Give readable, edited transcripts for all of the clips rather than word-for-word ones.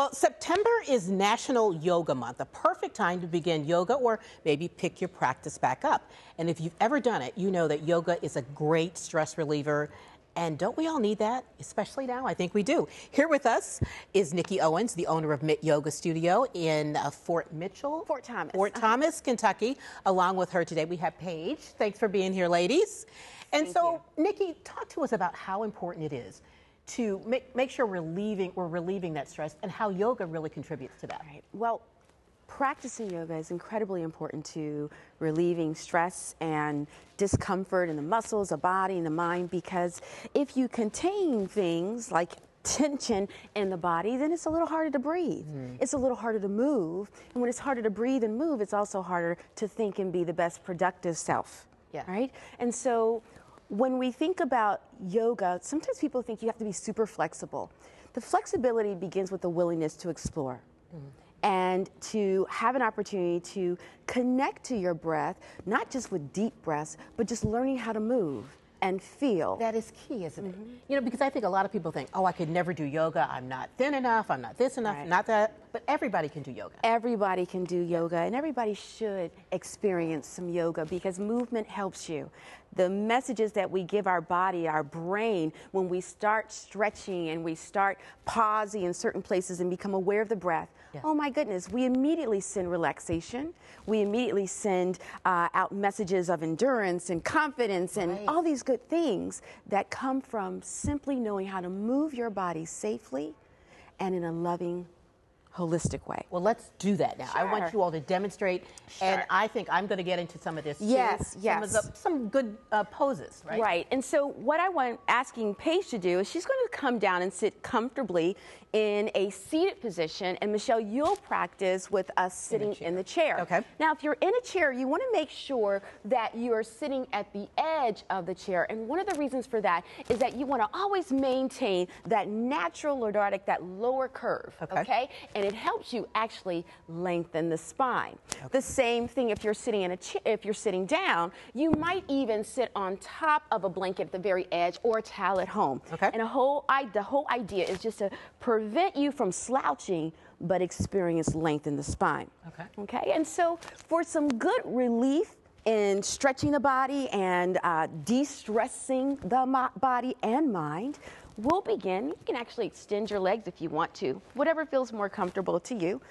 Well, September is National Yoga Month, a perfect time to begin yoga or maybe pick your practice back up. And if you've ever done it, you know that yoga is a great stress reliever. And don't we all need that? Especially now, I think we do. Here with us is Nikki Owens, the owner of Mitt Yoga Studio in Fort Thomas, Kentucky. Along with her today, we have Paige. Thanks for being here, ladies. And Nikki, talk to us about how important it is to make sure we're relieving that stress and how yoga really contributes to that. Right. Well, practicing yoga is incredibly important to relieving stress and discomfort in the muscles, the body, and the mind, because if you contain things like tension in the body, then it's a little harder to breathe. It's a little harder to move. And when it's harder to breathe and move, it's also harder to think and be the best productive self. Yeah. Right? And so when we think about yoga, sometimes people think you have to be super flexible. The flexibility begins with the willingness to explore. And to have an opportunity to connect to your breath, not just with deep breaths, but just learning how to move and feel. That is key, isn't it? You know, because I think a lot of people think, oh, I could never do yoga. I'm not thin enough. I'm not this enough, not that. But everybody can do yoga. Everybody can do yoga, and everybody should experience some yoga because movement helps you. The messages that we give our body, our brain, when we start stretching and we start pausing in certain places and become aware of the breath, oh my goodness, we immediately send relaxation. We immediately send out messages of endurance and confidence and all these good things that come from simply knowing how to move your body safely and in a loving, holistic way. Well, let's do that now. I want you all to demonstrate, and I think I'm going to get into some of this too. Some good poses, right? Right. And so what I want asking Paige to do is she's going to come down and sit comfortably in a seated position, and Michelle, you'll practice with us sitting in the chair. Okay. Now, if you're in a chair, you want to make sure that you are sitting at the edge of the chair, and one of the reasons for that is that you want to always maintain that natural lordotic, that lower curve, okay? And it helps you actually lengthen the spine. The same thing if you're sitting in a if you're sitting down, you might even sit on top of a blanket at the very edge or a towel at home. And the whole idea is just to prevent you from slouching but experience length in the spine. Okay. And so for some good relief in stretching the body and de-stressing the body and mind, we'll begin. You can actually extend your legs if you want to, whatever feels more comfortable to you.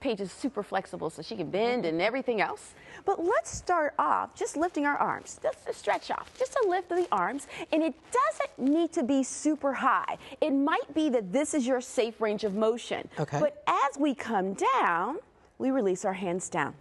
Paige is super flexible, so she can bend and everything else. But let's start off just lifting our arms, just to stretch off, just to lift the arms. And it doesn't need to be super high. It might be that this is your safe range of motion. But as we come down, we release our hands down.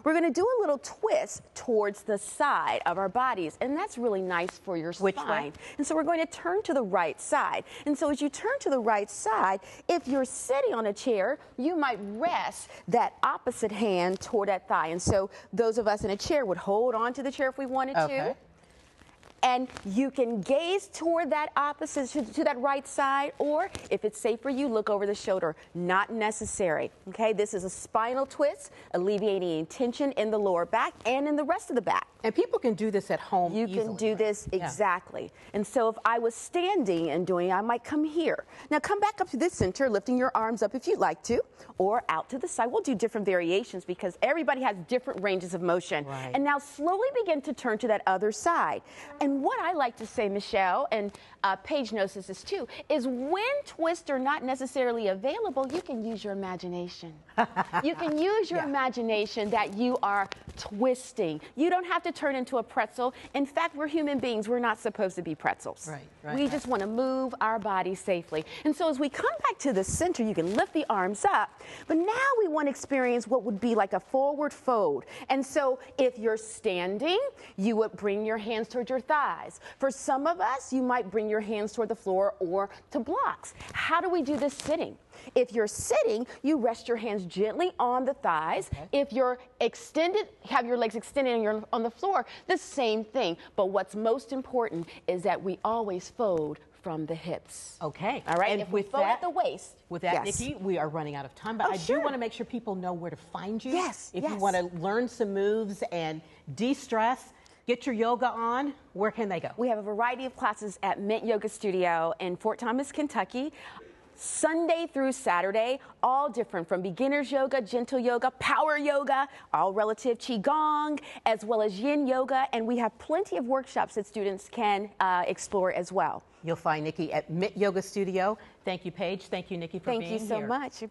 We're going to do a little twist towards the side of our bodies, and that's really nice for your spine. Which way? And so we're going to turn to the right side. And so as you turn to the right side, if you're sitting on a chair, you might rest that opposite hand toward that thigh. And so those of us in a chair would hold on to the chair if we wanted to. And you can gaze toward that opposite, to that right side, or if it's safe for you, look over the shoulder. Not necessary, okay? This is a spinal twist, alleviating tension in the lower back and in the rest of the back. And people can do this at home You can do this, exactly. And so if I was standing and doing it, I might come here. Now come back up to the center, lifting your arms up if you'd like to, or out to the side. We'll do different variations because everybody has different ranges of motion. And now slowly begin to turn to that other side. And what I like to say, Michelle, and Paige knows this too, is when twists are not necessarily available, you can use your imagination. You can use your imagination that you are twisting. You don't have to turn into a pretzel. In fact, we're human beings. We're not supposed to be pretzels. We just want to move our body safely. And so as we come back to the center, you can lift the arms up. But now we want to experience what would be like a forward fold. And so if you're standing, you would bring your hands towards your thighs. For some of us, you might bring your hands toward the floor or to blocks. How do we do this sitting? If you're sitting, you rest your hands gently on the thighs. If you're extended, have your legs extended and you're on the floor, the same thing. But what's most important is that we always fold from the hips. Okay. All right. And if we fold at the waist. With that, Nikki, we are running out of time, but I do want to make sure people know where to find you. If you want to learn some moves and de-stress, get your yoga on, where can they go? We have a variety of classes at Mint Yoga Studio in Fort Thomas, Kentucky. Sunday through Saturday, all different, from beginner's yoga, gentle yoga, power yoga, all relative qigong, as well as yin yoga, and we have plenty of workshops that students can explore as well. You'll find Nikki at Mitt Yoga Studio. Thank you, Paige. Thank you, Nikki, for being here. Thank you so much.